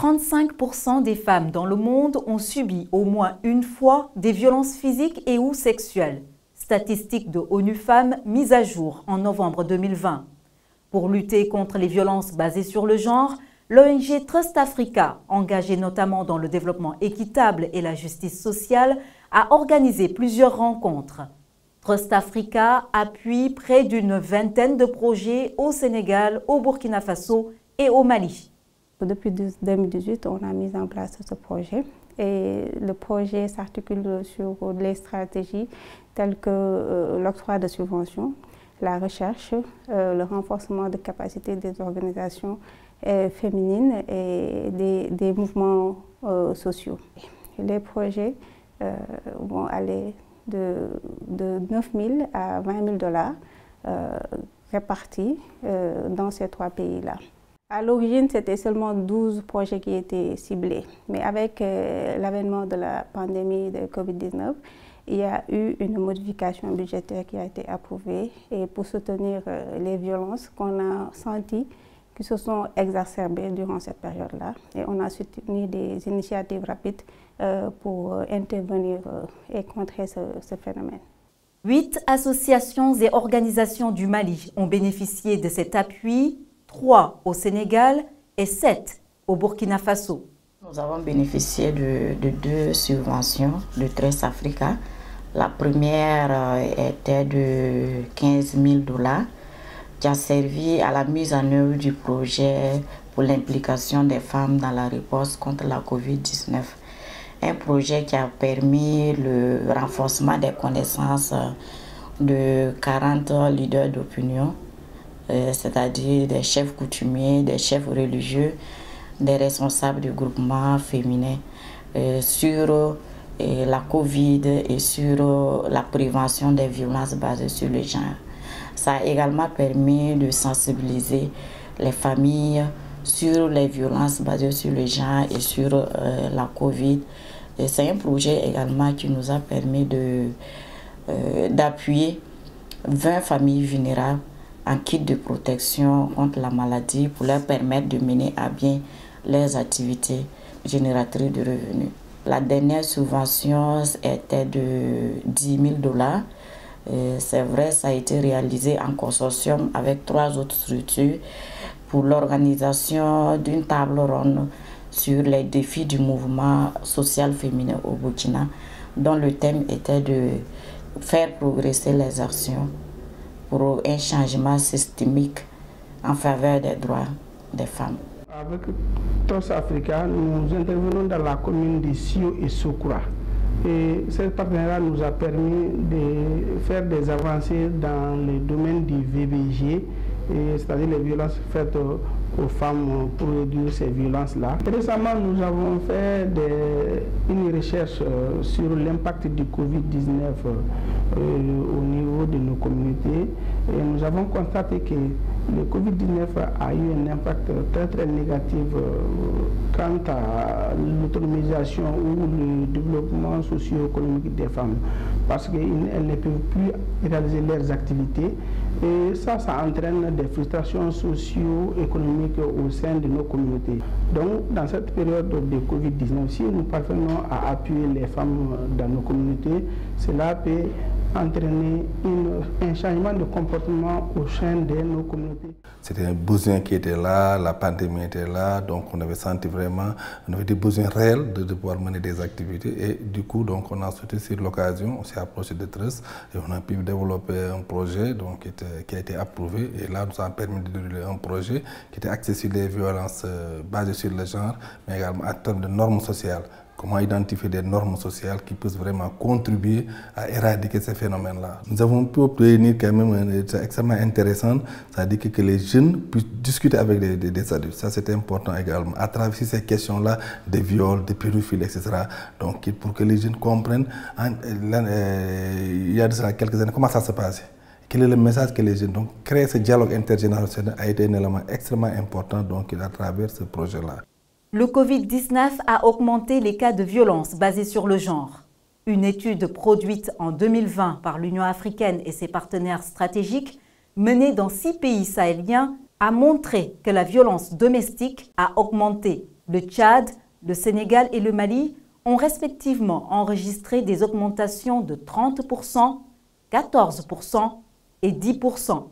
35% des femmes dans le monde ont subi au moins une fois des violences physiques et ou sexuelles. Statistique de ONU Femmes mise à jour en novembre 2020. Pour lutter contre les violences basées sur le genre, l'ONG Trust Africa, engagée notamment dans le développement équitable et la justice sociale, a organisé plusieurs rencontres. Trust Africa appuie près d'une vingtaine de projets au Sénégal, au Burkina Faso et au Mali. Depuis 2018, on a mis en place ce projet et le projet s'articule sur les stratégies telles que l'octroi de subventions, la recherche, le renforcement de capacités des organisations féminines et des mouvements sociaux. Les projets vont aller de 9 000 à 20 000 $ répartis dans ces 3 pays-là. À l'origine, c'était seulement 12 projets qui étaient ciblés. Mais avec l'avènement de la pandémie de Covid-19, il y a eu une modification budgétaire qui a été approuvée et pour soutenir les violences qu'on a senties qui se sont exacerbées durant cette période-là. Et on a soutenu des initiatives rapides pour intervenir et contrer ce phénomène. 8 associations et organisations du Mali ont bénéficié de cet appui, 3 au Sénégal et 7 au Burkina Faso. Nous avons bénéficié de 2 subventions de Trust Africa. La première était de 15 000 $ qui a servi à la mise en œuvre du projet pour l'implication des femmes dans la réponse contre la Covid-19. Un projet qui a permis le renforcement des connaissances de 40 leaders d'opinion, c'est-à-dire des chefs coutumiers, des chefs religieux, des responsables du groupement féminin sur la Covid et sur la prévention des violences basées sur le genre. Ça a également permis de sensibiliser les familles sur les violences basées sur le genre et sur la Covid. C'est un projet également qui nous a permis d'appuyer 20 familles vulnérables en kit de protection contre la maladie pour leur permettre de mener à bien leurs activités génératrices de revenus. La dernière subvention était de 10 000 $. C'est vrai, ça a été réalisé en consortium avec 3 autres structures pour l'organisation d'une table ronde sur les défis du mouvement social féminin au Burkina, dont le thème était de faire progresser les actions pour un changement systémique en faveur des droits des femmes. Avec Trust Africa, nous intervenons dans la commune de Sio et Sokoura. Et ce partenariat nous a permis de faire des avancées dans le domaine du VBG, c'est-à-dire les violences faites aux femmes pour réduire ces violences-là. Récemment, nous avons fait une recherche sur l'impact du Covid-19 au niveau de nos communautés et nous avons constaté que le Covid-19 a eu un impact très négatif quant à l'autonomisation ou le développement socio-économique des femmes parce qu'elles ne peuvent plus réaliser leurs activités et ça entraîne des frustrations socio-économiques au sein de nos communautés. Donc dans cette période de Covid-19, si nous parvenons à appuyer les femmes dans nos communautés, cela peut entraîner un changement de comportement au sein de nos communautés. C'était un besoin qui était là, la pandémie était là, donc on avait senti vraiment, on avait des besoins réels de pouvoir mener des activités et du coup donc on a sauté sur l'occasion, on s'est approché de Trust et on a pu développer un projet donc, qui a été approuvé et là nous a permis de dérouler un projet qui était axé sur les violences basées sur le genre mais également en termes de normes sociales. Comment identifier des normes sociales qui peuvent vraiment contribuer à éradiquer ces phénomènes-là. Nous avons pu obtenir quand même c'est extrêmement intéressant, c'est-à-dire que les jeunes puissent discuter avec des adultes. Ça c'est important également, à travers ces questions-là, des viols, des pédophiles, etc. Donc pour que les jeunes comprennent, il y a de ça quelques années, comment ça se passe. Quel est le message que les jeunes... Donc créer ce dialogue intergénérationnel a été un élément extrêmement important donc, à travers ce projet-là. Le Covid-19 a augmenté les cas de violence basés sur le genre. Une étude produite en 2020 par l'Union africaine et ses partenaires stratégiques, menée dans 6 pays sahéliens, a montré que la violence domestique a augmenté Le Tchad, le Sénégal et le Mali ont respectivement enregistré des augmentations de 30%, 14% et 10%,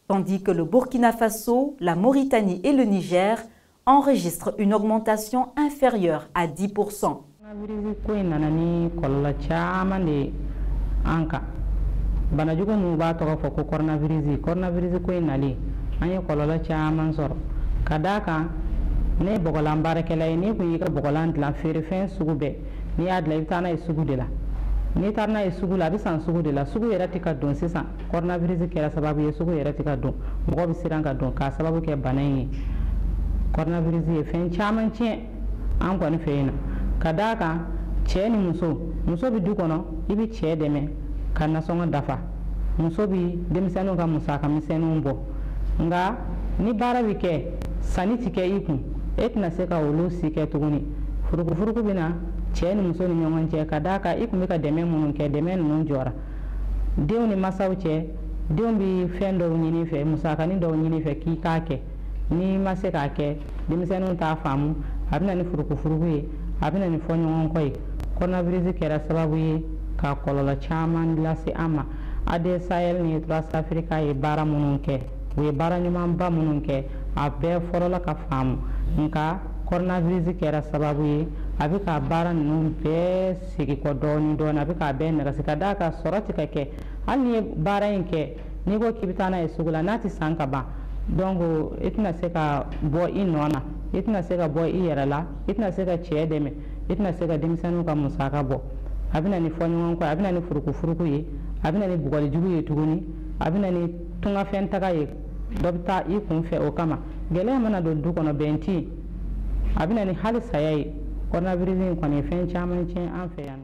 tandis que le Burkina Faso, la Mauritanie et le Niger enregistrent une augmentation inférieure à 10%. ne bogolan barakela ne ko yika bogolan la fere fen sugube ni adla itana isugudela ni tarna isugula bisan sugudela sugu yerati ka don sisan coronavirus kera sababu ye sugu yerati ka don mo bi siranga don ka sababu ke banai coronavirus ye fen chaman che an ko ni feena kadaka che ni muso bi du kono ibi che deme kana songa dafa muso bi demisanu ka musaka misenu bo nga ni bara bi ke saniti ke ikun etna se ka olu sike tuguni furuku bina che ni muso ni nyongon che kadaka ikun ka deme munun ke deme nun jora dew ni masaw che dew bi fendo nyini fe musaka ni do nyini fe ki kake ni maseka ke demisenu ta famu abina ni furuku ye abina ni fo nyongon koy coronavirus kera sababu ye ka kolola chaman lasi ama ade Sahel ni West Africa ye bara munun ke we bara nyuma ba munun ke abe forola ka famu nka coronavirus kera sababu ye abika bara nun be sigi ko doni abika be na kasika daka sorati ka ke ani bara inke ni go kibitana esugula nati sanka ba donc itna seka bo inona itna seka bo iyerala itna seka chedeme itna seka demisanu ka musaka bo abina ni fonyon ko abina ni furuku ye abina ni bugoli jugu ye tuguni abina ni tunga fentaka ye dobta ikun fe o kama gele mana do du kono benti abina ni halisa yayi coronavirus ko ni fen chaman chen an fe yan.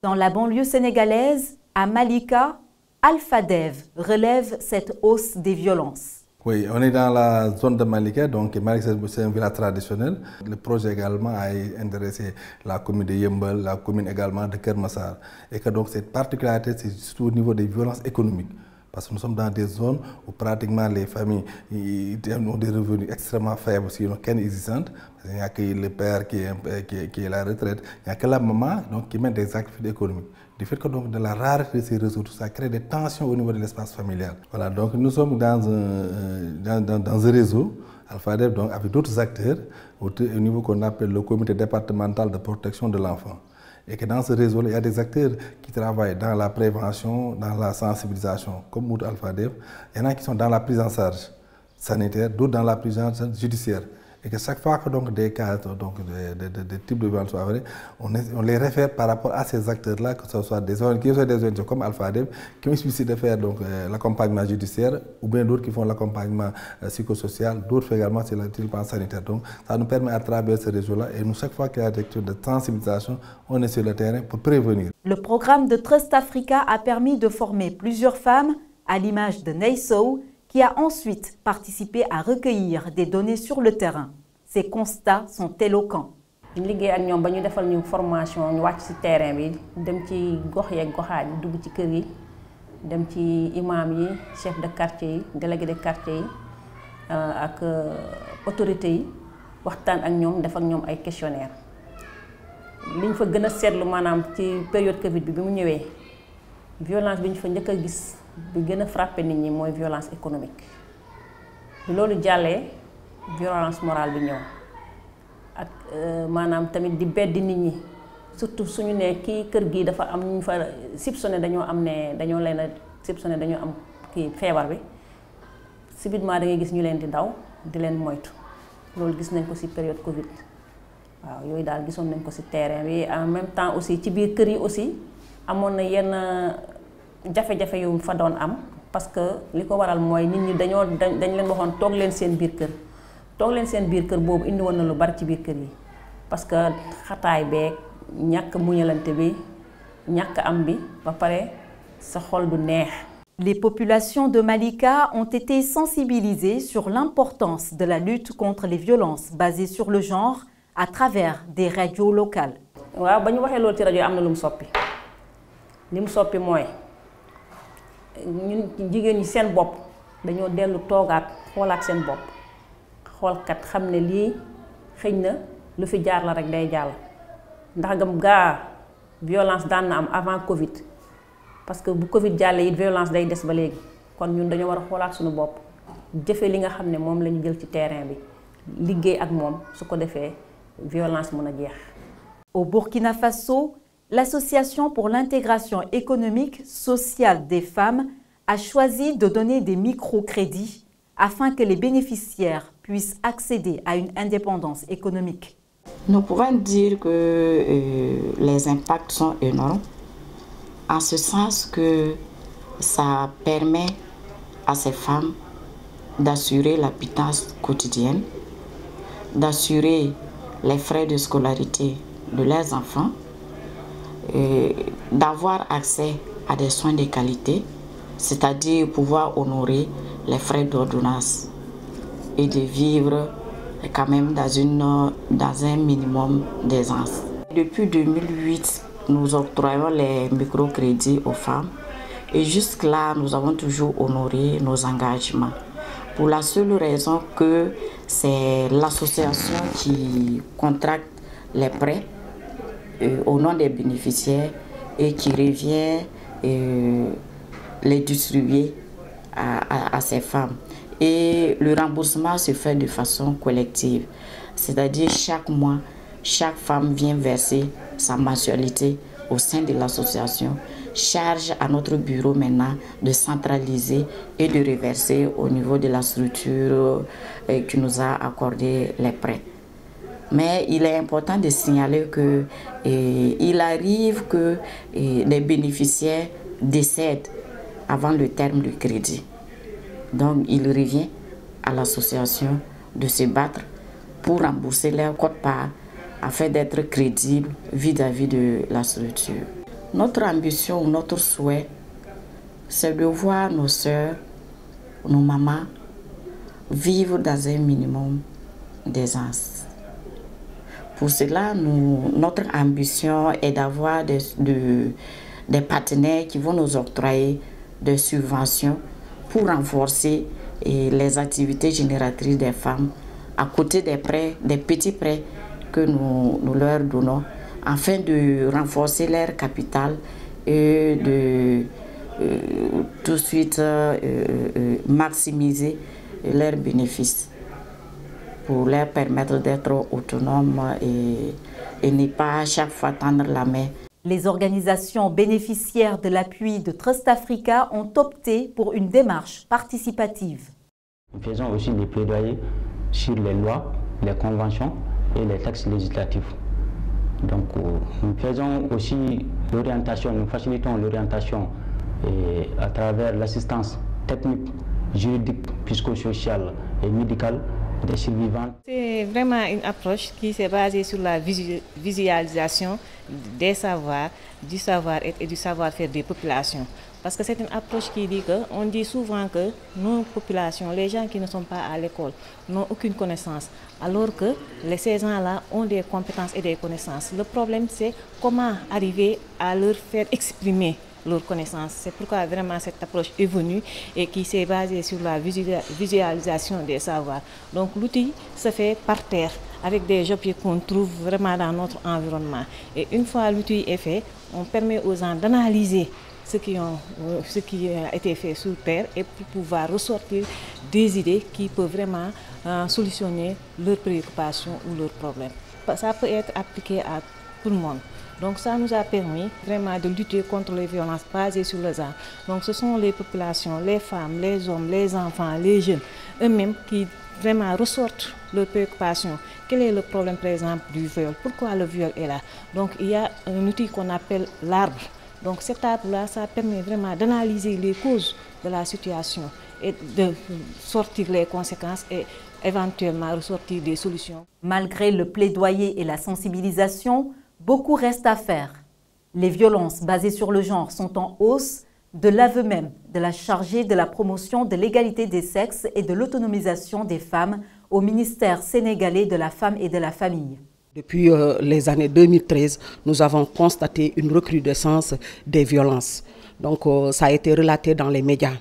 Dans la banlieue sénégalaise, à Malika, Alpha Dev relève cette hausse des violences. Oui, on est dans la zone de Malika, donc Malika c'est un village traditionnel. Le projet également a intéressé la commune de Yembel, la commune également de Kermassar. Et que donc cette particularité, c'est surtout au niveau des violences économiques. Parce que nous sommes dans des zones où pratiquement les familles ont des revenus extrêmement faibles, sinon inexistantes. Il n'y a que le père qui est à la retraite, il n'y a que la maman donc, qui mène des activités économiques. Du fait que donc, de la rareté de ces ressources, ça crée des tensions au niveau de l'espace familial. Voilà, donc nous sommes dans un réseau, Alpha Dev, donc avec d'autres acteurs, au niveau qu'on appelle le comité départemental de protection de l'enfant. Et que dans ce réseau, il y a des acteurs qui travaillent dans la prévention, dans la sensibilisation, comme Mout Alpha Dev. Il y en a qui sont dans la prise en charge sanitaire, d'autres dans la prise en charge judiciaire. Et que chaque fois que donc, des cas de type de violence sont avérés, on les réfère par rapport à ces acteurs-là, que ce soit des ONG comme Alpha Dev, qui ont suivi de faire l'accompagnement judiciaire, ou bien d'autres qui font l'accompagnement psychosocial, d'autres également sur le plan sanitaire. Donc ça nous permet à travers ce réseau-là, et nous, chaque fois qu'il y a des actions de sensibilisation, on est sur le terrain pour prévenir. Le programme de Trust Africa a permis de former plusieurs femmes, à l'image de Neyso, qui a ensuite participé à recueillir des données sur le terrain. Ces constats sont éloquents. Nous avons fait une formation sur le terrain, nous avons fait des imams, chefs de quartier, délégués de quartier, ak autorités, nous avons fait des questionnaires. Ce que nous avons fait dans la période Covid, la violence bi gëna frappé nit ñi moy violence économique lolu jallé violence morale bi ñëw ak manam tamit di beddi nit ñi surtout suñu né ki kër gi dafa am ñu fa soupçonné dañoo am né dañoo leena soupçonné dañoo am ki fièvre bi subitement da ngay gis ñu leen di daw di leen moytu lolu gis nañ ko ci période Covid waaw yoy dal gisoon nañ ko ci terrain bi en même temps aussi ci biir kër yi aussi amon na yenn jafe-jafe yu fa doon am parce que liko waral moy nit ñi dañ leen waxon tok leen seen biir kër bobu indi won na lu bari ci biir kër yi parce que xataay beek ñak muñalante bi ñak am bi ba paré sa xol du neex. Les populations de Malika ont été sensibilisées sur l'importance de la lutte contre les violences basées sur le genre à travers des radios locales. Waaw bañu waxé lool ci radio amna lu mu soppi. Lim soppi moy ñun jigéen ñi seen bopp dañoo dellu toogaat xoolaat seen bopp xool kat xam ne lii xëy na lu fi jaar la rek day jàll ndax gam gaa violence daan na am avant Covid parce que bu Covid jàllee it violence day des ba léegi kon ñun dañoo war a xoolaat suñu bopp jëfe li nga xam ne moom la ñu jël ci terrain bi liggéey ak moom su ko defee violence mën a jeex. Au Burkina Faso, l'Association pour l'intégration économique sociale des femmes a choisi de donner des microcrédits afin que les bénéficiaires puissent accéder à une indépendance économique. Nous pouvons dire que les impacts sont énormes, en ce sens que ça permet à ces femmes d'assurer la pitance quotidienne, d'assurer les frais de scolarité de leurs enfants, d'avoir accès à des soins de qualité, c'est-à-dire pouvoir honorer les frais d'ordonnance et de vivre quand même dans un minimum d'aisance. Depuis 2008, nous octroyons les microcrédits aux femmes et jusque-là, nous avons toujours honoré nos engagements. Pour la seule raison que c'est l'association qui contracte les prêts au nom des bénéficiaires et qui revient les distribuer à ces femmes. Et le remboursement se fait de façon collective, c'est-à-dire chaque mois, chaque femme vient verser sa mensualité au sein de l'association. Charge à notre bureau maintenant de centraliser et de reverser au niveau de la structure qui nous a accordé les prêts. Mais il est important de signaler qu'il arrive que les bénéficiaires décèdent avant le terme du crédit. Donc il revient à l'association de se battre pour rembourser leur quote-part afin d'être crédible vis-à-vis de la structure. Notre ambition, notre souhait, c'est de voir nos sœurs, nos mamans vivre dans un minimum d'aisance. Pour cela, notre ambition est d'avoir des partenaires qui vont nous octroyer des subventions pour renforcer les activités génératrices des femmes, à côté des prêts, des petits prêts que nous leur donnons, afin de renforcer leur capital et de tout de suite maximiser leurs bénéfices pour leur permettre d'être autonomes et ne pas à chaque fois tendre la main. Les organisations bénéficiaires de l'appui de Trust Africa ont opté pour une démarche participative. Nous faisons aussi des plaidoyers sur les lois, les conventions et les textes législatifs. Donc nous faisons aussi l'orientation, nous facilitons l'orientation à travers l'assistance technique, juridique, psychosociale et médicale des survivantes. C'est vraiment une approche qui s'est basée sur la visualisation des savoirs, du savoir-être et du savoir-faire des populations. Parce que c'est une approche qui dit que, on dit souvent que nos populations, les gens qui ne sont pas à l'école, n'ont aucune connaissance, alors que ces gens-là ont des compétences et des connaissances. Le problème, c'est comment arriver à leur faire exprimer leurs connaissances. C'est pourquoi vraiment cette approche est venue et qui s'est basée sur la visualisation des savoirs. Donc l'outil se fait par terre avec des objets qu'on trouve vraiment dans notre environnement. Et une fois l'outil est fait, on permet aux gens d'analyser ce qui a été fait sur terre et pour pouvoir ressortir des idées qui peuvent vraiment solutionner leurs préoccupations ou leurs problèmes. Ça peut être appliqué à tout le monde. Donc ça nous a permis vraiment de lutter contre les violences basées sur le genre. Donc ce sont les populations, les femmes, les hommes, les enfants, les jeunes, eux-mêmes qui vraiment ressortent leurs préoccupations. Quel est le problème par exemple du viol? Pourquoi le viol est là? Donc il y a un outil qu'on appelle l'arbre. Donc cet arbre-là, ça permet vraiment d'analyser les causes de la situation et de sortir les conséquences et éventuellement ressortir des solutions. Malgré le plaidoyer et la sensibilisation, beaucoup reste à faire. Les violences basées sur le genre sont en hausse, de l'aveu même de la chargée de la promotion de l'égalité des sexes et de l'autonomisation des femmes au ministère sénégalais de la Femme et de la Famille. Depuis les années 2013, nous avons constaté une recrudescence des violences. Donc ça a été relaté dans les médias.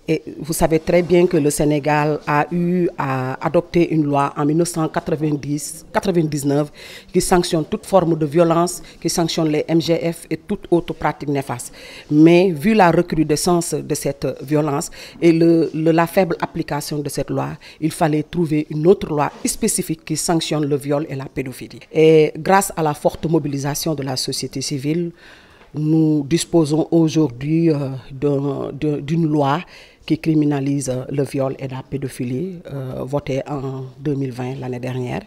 Et vous savez très bien que le Sénégal a eu à adopter une loi en 1999 qui sanctionne toute forme de violence, qui sanctionne les MGF et toute autre pratique néfaste. Mais vu la recrudescence de cette violence et la faible application de cette loi, il fallait trouver une autre loi spécifique qui sanctionne le viol et la pédophilie. Et grâce à la forte mobilisation de la société civile, nous disposons aujourd'hui d'une loi qui criminalise le viol et la pédophilie, votée en 2020, l'année dernière.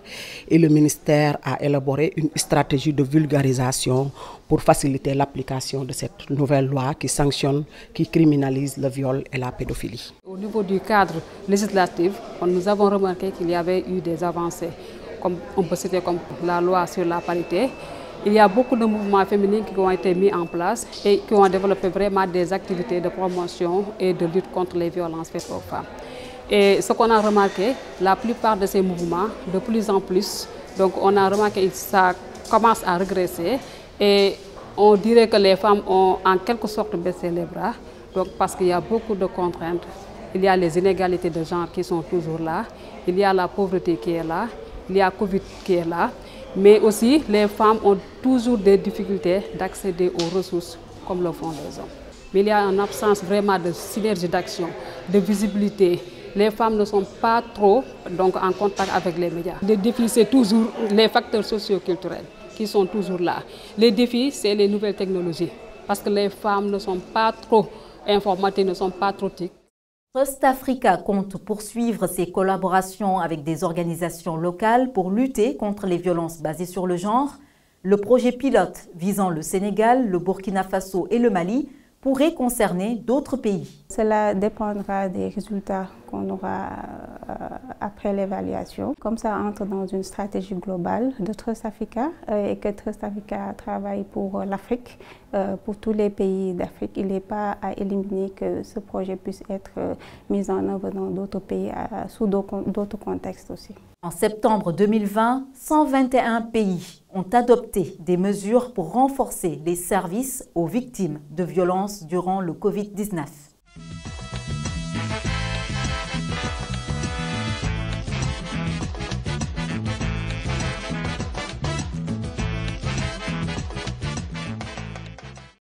Et le ministère a élaboré une stratégie de vulgarisation pour faciliter l'application de cette nouvelle loi qui sanctionne, qui criminalise le viol et la pédophilie. Au niveau du cadre législatif, nous avons remarqué qu'il y avait eu des avancées, comme on peut citer comme la loi sur la parité. Il y a beaucoup de mouvements féminins qui ont été mis en place et qui ont développé vraiment des activités de promotion et de lutte contre les violences faites aux femmes. Et ce qu'on a remarqué, la plupart de ces mouvements, de plus en plus, donc on a remarqué que ça commence à régresser et on dirait que les femmes ont en quelque sorte baissé les bras, donc parce qu'il y a beaucoup de contraintes. Il y a les inégalités de genre qui sont toujours là, il y a la pauvreté qui est là, il y a Covid qui est là. Mais aussi, les femmes ont toujours des difficultés d'accéder aux ressources comme le font les hommes. Mais il y a une absence vraiment de synergie d'action, de visibilité. Les femmes ne sont pas trop en contact avec les médias. Les défis, c'est toujours les facteurs socio-culturels qui sont toujours là. Les défis, c'est les nouvelles technologies. Parce que les femmes ne sont pas trop informatées, ne sont pas trop TIC. Trust Africa compte poursuivre ses collaborations avec des organisations locales pour lutter contre les violences basées sur le genre. Le projet pilote visant le Sénégal, le Burkina Faso et le Mali pourrait concerner d'autres pays. Cela dépendra des résultats qu'on aura après l'évaluation. Comme ça entre dans une stratégie globale de Trust Africa et que Trust Africa travaille pour l'Afrique, pour tous les pays d'Afrique. Il n'est pas à éliminer que ce projet puisse être mis en œuvre dans d'autres pays, sous d'autres contextes aussi. En septembre 2020, 121 pays ont adopté des mesures pour renforcer les services aux victimes de violences durant le Covid-19.